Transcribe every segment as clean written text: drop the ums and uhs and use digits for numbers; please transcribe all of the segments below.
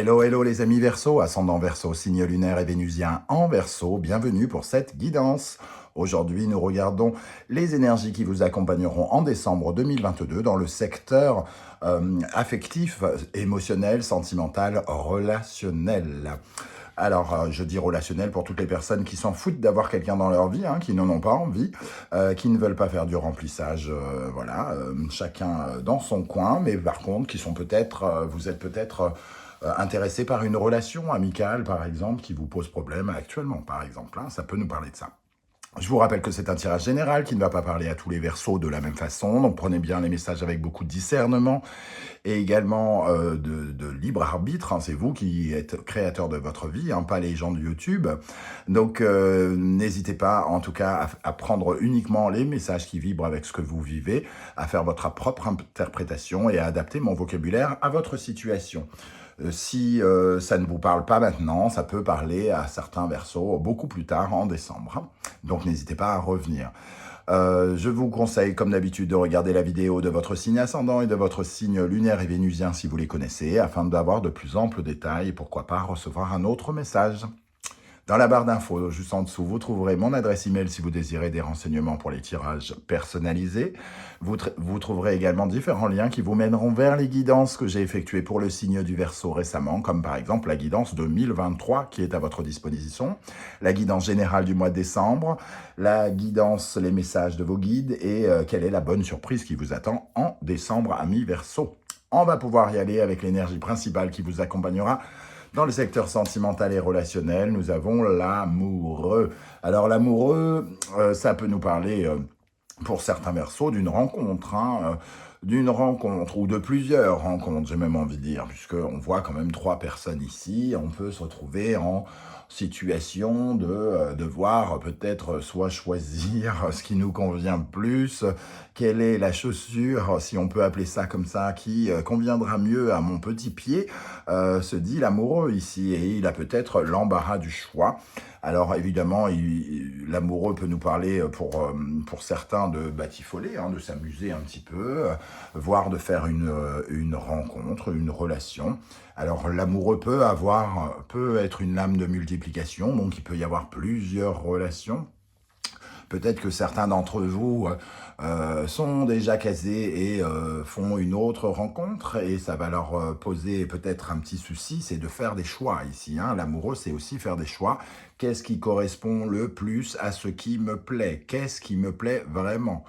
Hello, hello les amis Verseau, ascendant Verseau, signe lunaire et vénusien en Verseau, bienvenue pour cette guidance. Aujourd'hui, nous regardons les énergies qui vous accompagneront en décembre 2022 dans le secteur affectif, émotionnel, sentimental, relationnel. Alors, je dis relationnel pour toutes les personnes qui s'en foutent d'avoir quelqu'un dans leur vie, qui n'en ont pas envie, qui ne veulent pas faire du remplissage, chacun dans son coin, mais par contre, qui sont peut-être, vous êtes peut-être intéressé par une relation amicale, par exemple, qui vous pose problème actuellement, par exemple. Ça peut nous parler de ça. Je vous rappelle que c'est un tirage général qui ne va pas parler à tous les Verseaux de la même façon, donc prenez bien les messages avec beaucoup de discernement et également de libre arbitre. C'est vous qui êtes créateur de votre vie, pas les gens de YouTube. Donc n'hésitez pas en tout cas à prendre uniquement les messages qui vibrent avec ce que vous vivez, à faire votre propre interprétation et à adapter mon vocabulaire à votre situation. Si ça ne vous parle pas maintenant, ça peut parler à certains Verseaux beaucoup plus tard en décembre. Donc n'hésitez pas à revenir. Je vous conseille, comme d'habitude, de regarder la vidéo de votre signe ascendant et de votre signe lunaire et vénusien si vous les connaissez, afin d'avoir de plus amples détails et pourquoi pas recevoir un autre message. Dans la barre d'infos, juste en dessous, vous trouverez mon adresse email si vous désirez des renseignements pour les tirages personnalisés. Vous trouverez également différents liens qui vous mèneront vers les guidances que j'ai effectuées pour le signe du Verseau récemment, comme par exemple la guidance 2023 qui est à votre disposition, la guidance générale du mois de décembre, la guidance, les messages de vos guides et quelle est la bonne surprise qui vous attend en décembre, amis Verseau. On va pouvoir y aller avec l'énergie principale qui vous accompagnera. Dans le secteur sentimental et relationnel, nous avons l'amoureux. Alors l'amoureux, ça peut nous parler, pour certains Verseaux, d'une rencontre, ou de plusieurs rencontres, j'ai même envie de dire, puisqu'on voit quand même 3 personnes ici. On peut se retrouver en situation de devoir peut-être soit choisir ce qui nous convient plus, quelle est la chaussure, si on peut appeler ça comme ça, qui conviendra mieux à mon petit pied, se dit l'amoureux ici, et il a peut-être l'embarras du choix. Alors évidemment, l'amoureux peut nous parler pour certains de batifoler, de s'amuser un petit peu, voire de faire une rencontre, une relation. Alors l'amoureux peut être une lame de multiplication, donc il peut y avoir plusieurs relations. Peut-être que certains d'entre vous sont déjà casés et font une autre rencontre et ça va leur poser peut-être un petit souci, c'est de faire des choix ici. L'amoureux, c'est aussi faire des choix. Qu'est-ce qui correspond le plus à ce qui me plaît? Qu'est-ce qui me plaît vraiment?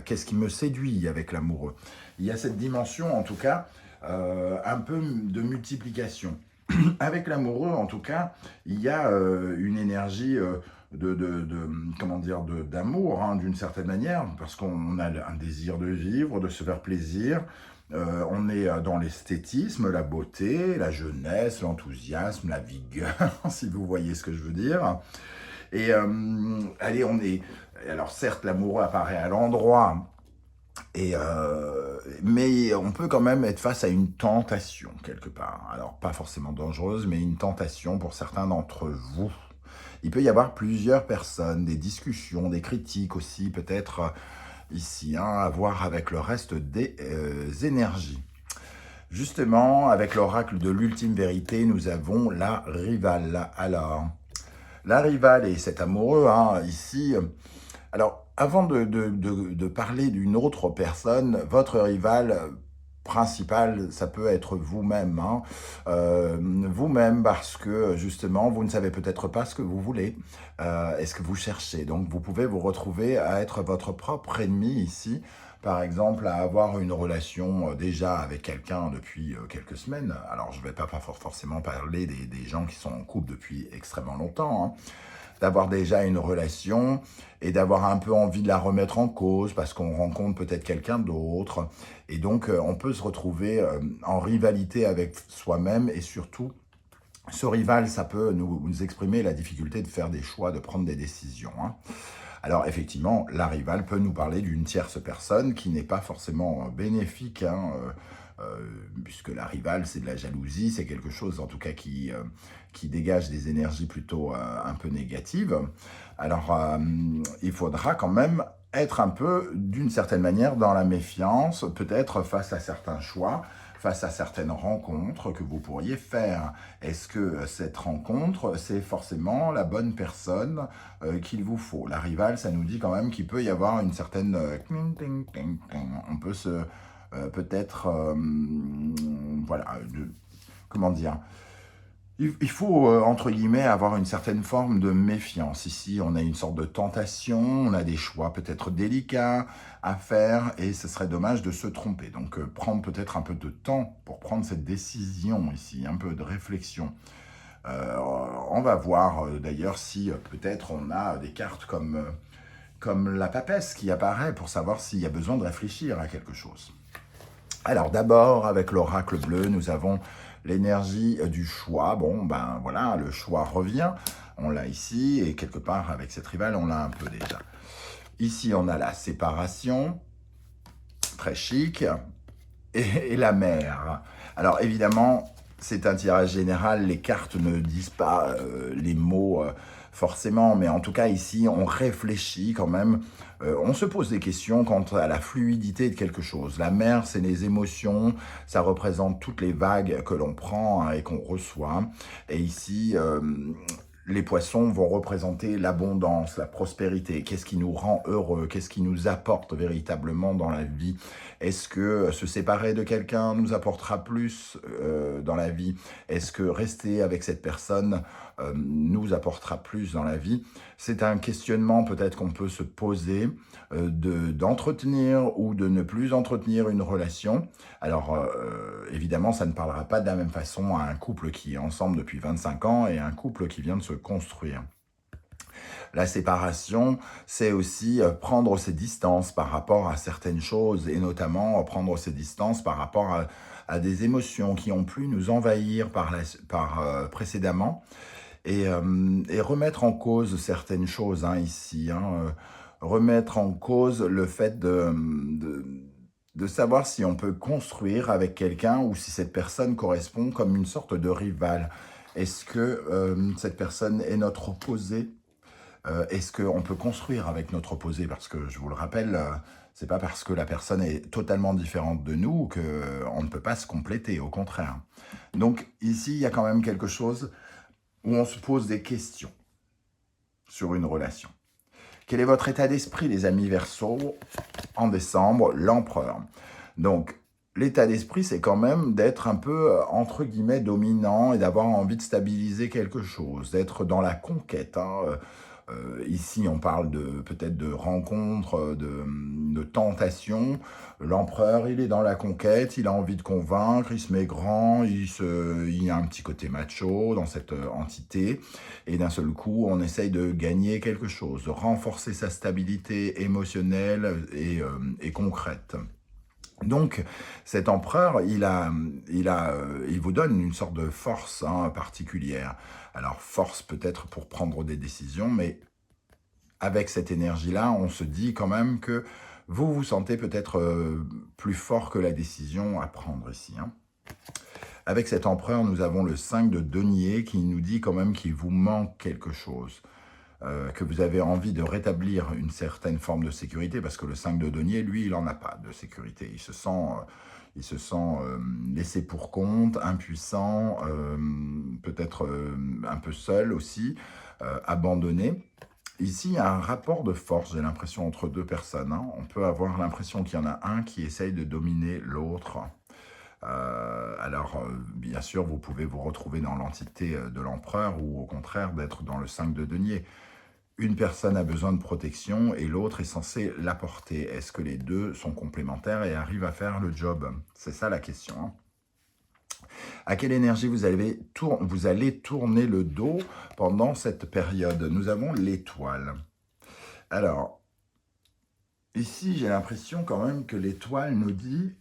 Qu'est-ce qui me séduit avec l'amoureux? Il y a cette dimension, en tout cas, un peu de multiplication. Avec l'amoureux, en tout cas, il y a une énergie d'amour, d'une certaine manière, parce qu'on a un désir de vivre, de se faire plaisir. On est dans l'esthétisme, la beauté, la jeunesse, l'enthousiasme, la vigueur, si vous voyez ce que je veux dire. Et alors certes, l'amoureux apparaît à l'endroit, mais on peut quand même être face à une tentation quelque part. Alors pas forcément dangereuse, mais une tentation pour certains d'entre vous. Il peut y avoir plusieurs personnes, des discussions, des critiques aussi, peut-être ici, à voir avec le reste des énergies. Justement, avec l'oracle de l'ultime vérité, nous avons la rivale. Alors, la rivale et cet amoureux, ici... Alors, avant de parler d'une autre personne, votre rival principal, ça peut être vous-même. Vous-même parce que, justement, vous ne savez peut-être pas ce que vous voulez, et ce que vous cherchez. Donc, vous pouvez vous retrouver à être votre propre ennemi ici. Par exemple, à avoir une relation déjà avec quelqu'un depuis quelques semaines. Alors, je ne vais pas forcément parler des gens qui sont en couple depuis extrêmement longtemps, d'avoir déjà une relation et d'avoir un peu envie de la remettre en cause parce qu'on rencontre peut-être quelqu'un d'autre. Et donc, on peut se retrouver en rivalité avec soi-même et surtout, ce rival, ça peut nous exprimer la difficulté de faire des choix, de prendre des décisions. Alors, effectivement, la rivale peut nous parler d'une tierce personne qui n'est pas forcément bénéfique, puisque la rivale, c'est de la jalousie, c'est quelque chose, en tout cas, qui dégage des énergies plutôt un peu négatives. Alors, il faudra quand même être un peu, d'une certaine manière, dans la méfiance, peut-être face à certains choix, face à certaines rencontres que vous pourriez faire. Est-ce que cette rencontre, c'est forcément la bonne personne qu'il vous faut? La rivale, ça nous dit quand même qu'il peut y avoir une certaine... on peut se... peut-être... voilà, comment dire? Il faut, entre guillemets, avoir une certaine forme de méfiance. Ici, on a une sorte de tentation, on a des choix peut-être délicats à faire et ce serait dommage de se tromper. Donc, prendre peut-être un peu de temps pour prendre cette décision ici, un peu de réflexion. On va voir d'ailleurs si peut-être on a des cartes comme la papesse qui apparaît pour savoir s'il y a besoin de réfléchir à quelque chose. Alors d'abord, avec l'oracle bleu, nous avons l'énergie du choix. Bon, ben voilà, le choix revient. On l'a ici, et quelque part, avec cette rivale, on l'a un peu déjà. Ici, on a la séparation, très chic, et la mer. Alors évidemment, c'est un tirage général, les cartes ne disent pas les mots forcément, mais en tout cas ici, on réfléchit quand même, on se pose des questions quant à la fluidité de quelque chose. La mer, c'est les émotions, ça représente toutes les vagues que l'on prend hein, et qu'on reçoit. Et ici, les poissons vont représenter l'abondance, la prospérité. Qu'est-ce qui nous rend heureux? Qu'est-ce qui nous apporte véritablement dans la vie? Est-ce que se séparer de quelqu'un nous apportera plus dans la vie? Est-ce que rester avec cette personne nous apportera plus dans la vie? C'est un questionnement peut-être qu'on peut se poser d'entretenir ou de ne plus entretenir une relation. Alors évidemment, ça ne parlera pas de la même façon à un couple qui est ensemble depuis 25 ans et un couple qui vient de se construire. La séparation, c'est aussi prendre ses distances par rapport à certaines choses et notamment prendre ses distances par rapport à des émotions qui ont pu nous envahir précédemment et remettre en cause certaines choses hein, ici. Remettre en cause le fait de savoir si on peut construire avec quelqu'un ou si cette personne correspond comme une sorte de rival. Est-ce que cette personne est notre opposé? Est-ce qu'on peut construire avec notre opposé? Parce que, je vous le rappelle, c'est pas parce que la personne est totalement différente de nous qu'on ne peut pas se compléter, au contraire. Donc, ici, il y a quand même quelque chose où on se pose des questions sur une relation. Quel est votre état d'esprit, les amis Verseaux, en décembre? L'empereur. Donc, l'état d'esprit, c'est quand même d'être un peu, entre guillemets, dominant et d'avoir envie de stabiliser quelque chose, d'être dans la conquête. Ici, on parle peut-être de rencontres, de tentations. L'empereur, il est dans la conquête, il a envie de convaincre, il se met grand, il y a un petit côté macho dans cette entité. Et d'un seul coup, on essaye de gagner quelque chose, de renforcer sa stabilité émotionnelle et concrète. Donc, cet empereur, il vous donne une sorte de force hein, particulière. Alors, force peut-être pour prendre des décisions, mais avec cette énergie-là, on se dit quand même que vous vous sentez peut-être plus fort que la décision à prendre ici. Hein. Avec cet empereur, nous avons le 5 de denier qui nous dit quand même qu'il vous manque quelque chose. Que vous avez envie de rétablir une certaine forme de sécurité, parce que le 5 de denier, lui, il n'en a pas de sécurité. Il se sent laissé pour compte, impuissant, peut-être un peu seul aussi, abandonné. Ici, il y a un rapport de force, j'ai l'impression, entre deux personnes. Hein. On peut avoir l'impression qu'il y en a un qui essaye de dominer l'autre. Alors, bien sûr, vous pouvez vous retrouver dans l'entité de l'empereur ou au contraire d'être dans le 5 de denier. Une personne a besoin de protection et l'autre est censé l'apporter. Est-ce que les deux sont complémentaires et arrivent à faire le job? C'est ça la question. Hein. À quelle énergie vous allez tourner le dos pendant cette période? Nous avons l'étoile. Alors, ici, j'ai l'impression quand même que l'étoile nous dit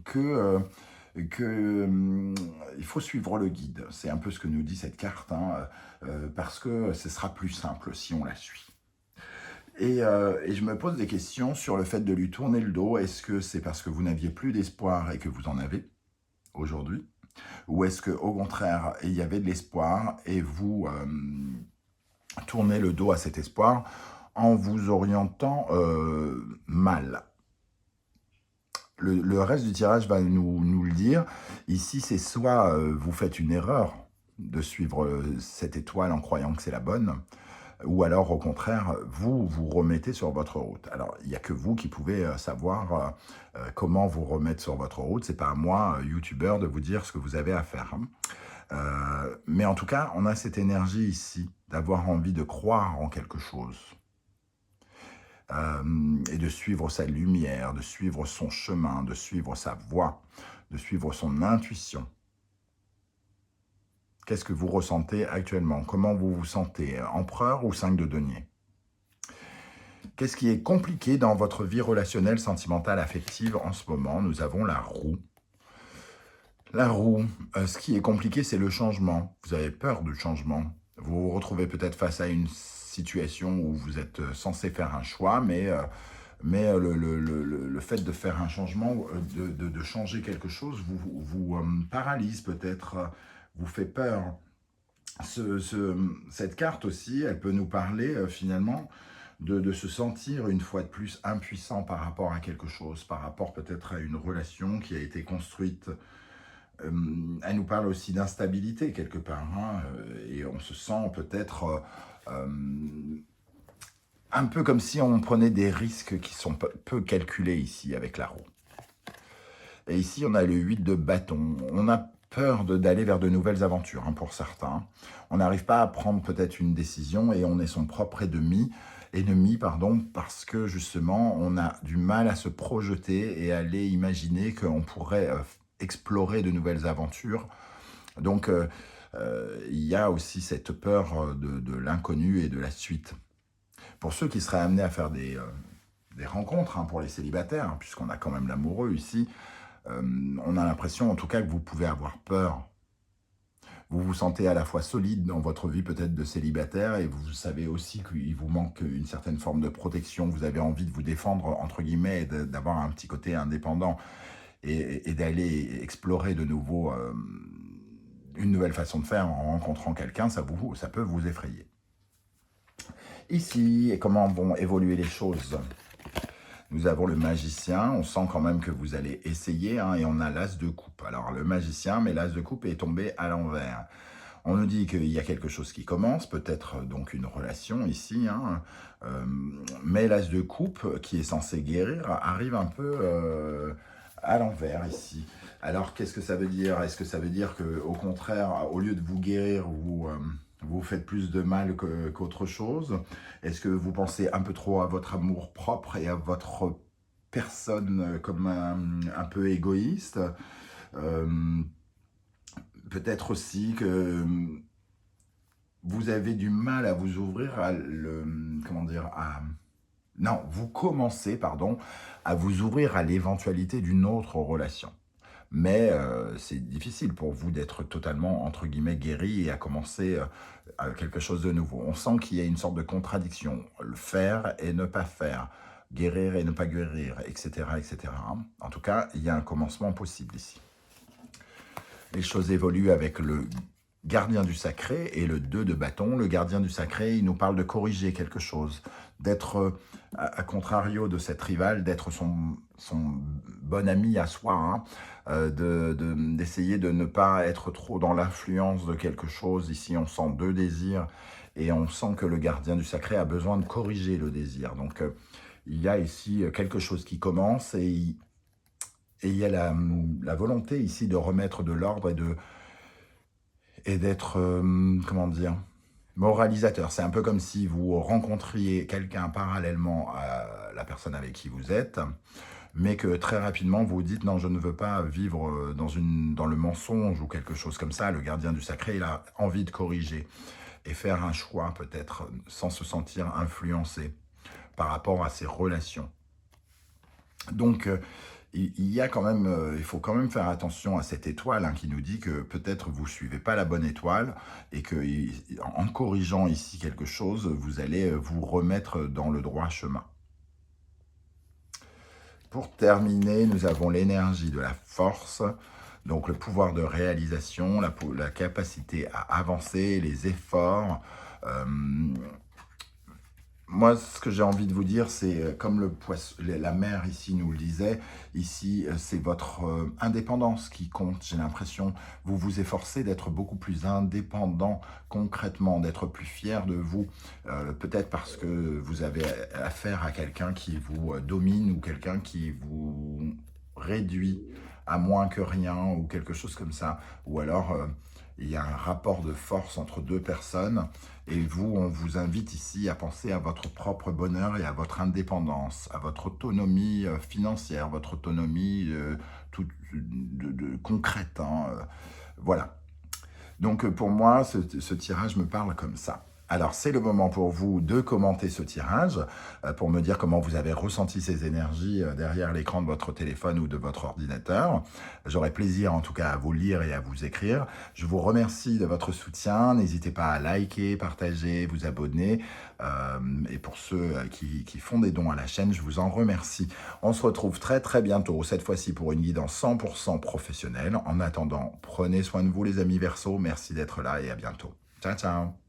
que il faut suivre le guide. C'est un peu ce que nous dit cette carte, hein, parce que ce sera plus simple si on la suit. Et je me pose des questions sur le fait de lui tourner le dos. Est-ce que c'est parce que vous n'aviez plus d'espoir et que vous en avez aujourd'hui? Ou est-ce qu'au contraire, il y avait de l'espoir et vous tournez le dos à cet espoir en vous orientant mal? le reste du tirage va nous le dire. Ici, c'est soit vous faites une erreur de suivre cette étoile en croyant que c'est la bonne, ou alors au contraire, vous vous remettez sur votre route. Alors, il n'y a que vous qui pouvez savoir comment vous remettre sur votre route. C'est pas à moi, youtubeur, de vous dire ce que vous avez à faire, hein. Mais en tout cas, on a cette énergie ici, d'avoir envie de croire en quelque chose. Et de suivre sa lumière, de suivre son chemin, de suivre sa voie, de suivre son intuition. Qu'est-ce que vous ressentez actuellement? Comment vous vous sentez? Empereur ou 5 de denier? Qu'est-ce qui est compliqué dans votre vie relationnelle, sentimentale, affective en ce moment? Nous avons la roue. La roue, ce qui est compliqué, c'est le changement. Vous avez peur du changement. Vous vous retrouvez peut-être face à une situation où vous êtes censé faire un choix, mais le fait de faire un changement, de changer quelque chose, vous paralyse peut-être, vous fait peur. Cette carte aussi, elle peut nous parler finalement de se sentir une fois de plus impuissant par rapport à quelque chose, par rapport peut-être à une relation qui a été construite. Elle nous parle aussi d'instabilité quelque part, hein, et on se sent peut-être un peu comme si on prenait des risques qui sont peu calculés ici avec la roue. Et ici, on a le 8 de bâton. On a peur d'aller vers de nouvelles aventures, hein, pour certains. On n'arrive pas à prendre peut-être une décision et on est son propre ennemi, parce que justement, on a du mal à se projeter et à aller imaginer qu'on pourrait explorer de nouvelles aventures. Donc, il y a aussi cette peur de l'inconnu et de la suite. Pour ceux qui seraient amenés à faire des rencontres, hein, pour les célibataires, hein, puisqu'on a quand même l'amoureux ici, on a l'impression en tout cas que vous pouvez avoir peur. Vous vous sentez à la fois solide dans votre vie peut-être de célibataire et vous savez aussi qu'il vous manque une certaine forme de protection. Vous avez envie de vous défendre, entre guillemets, et d'avoir un petit côté indépendant et d'aller explorer de nouveau une nouvelle façon de faire en rencontrant quelqu'un, ça peut vous effrayer. Ici, et comment vont évoluer les choses? Nous avons le magicien, on sent quand même que vous allez essayer, hein, et on a l'as de coupe. Alors le magicien, mais l'as de coupe est tombé à l'envers. On nous dit qu'il y a quelque chose qui commence, peut-être donc une relation ici, hein, mais l'as de coupe, qui est censé guérir, arrive un peu à l'envers ici. Alors qu'est-ce que ça veut dire? Est-ce que ça veut dire qu'au contraire, au lieu de vous guérir, vous faites plus de mal qu'autre chose? Est-ce que vous pensez un peu trop à votre amour propre et à votre personne comme un peu égoïste? Peut-être aussi que vous avez du mal à vous ouvrir non, vous commencez, pardon, à vous ouvrir à l'éventualité d'une autre relation. Mais c'est difficile pour vous d'être totalement, entre guillemets, guéri et à commencer quelque chose de nouveau. On sent qu'il y a une sorte de contradiction. Le faire et ne pas faire. Guérir et ne pas guérir, etc., etc. En tout cas, il y a un commencement possible ici. Les choses évoluent avec le gardien du sacré et le 2 de bâton. Le gardien du sacré, il nous parle de corriger quelque chose, d'être, à contrario de cette rivale, d'être son bon ami à soi, hein, d'essayer de ne pas être trop dans l'influence de quelque chose. Ici, on sent 2 désirs et on sent que le gardien du sacré a besoin de corriger le désir. Donc, il y a ici quelque chose qui commence et il y a la volonté ici de remettre de l'ordre et d'être, comment dire, moralisateur. C'est un peu comme si vous rencontriez quelqu'un parallèlement à la personne avec qui vous êtes, mais que très rapidement vous dites « non, je ne veux pas vivre dans le mensonge » ou quelque chose comme ça. Le gardien du sacré, il a envie de corriger et faire un choix peut-être sans se sentir influencé par rapport à ses relations. Donc, il y a quand même, il faut quand même faire attention à cette étoile, hein, qui nous dit que peut-être vous ne suivez pas la bonne étoile et que en corrigeant ici quelque chose, vous allez vous remettre dans le droit chemin. Pour terminer, nous avons l'énergie de la force, donc le pouvoir de réalisation, la capacité à avancer, les efforts. Moi, ce que j'ai envie de vous dire, c'est comme la mère ici nous le disait, ici, c'est votre indépendance qui compte, j'ai l'impression. Vous vous efforcez d'être beaucoup plus indépendant concrètement, d'être plus fier de vous. Peut-être parce que vous avez affaire à quelqu'un qui vous domine ou quelqu'un qui vous réduit à moins que rien ou quelque chose comme ça. Ou alors, il y a un rapport de force entre deux personnes. Et vous, on vous invite ici à penser à votre propre bonheur et à votre indépendance, à votre autonomie financière, votre autonomie concrète, hein, voilà. Donc pour moi, ce tirage me parle comme ça. Alors c'est le moment pour vous de commenter ce tirage, pour me dire comment vous avez ressenti ces énergies derrière l'écran de votre téléphone ou de votre ordinateur. J'aurai plaisir en tout cas à vous lire et à vous écrire. Je vous remercie de votre soutien. N'hésitez pas à liker, partager, vous abonner. Et pour ceux qui font des dons à la chaîne, je vous en remercie. On se retrouve très très bientôt, cette fois-ci pour une guidance 100% professionnelle. En attendant, prenez soin de vous les amis Verseaux. Merci d'être là et à bientôt. Ciao, ciao.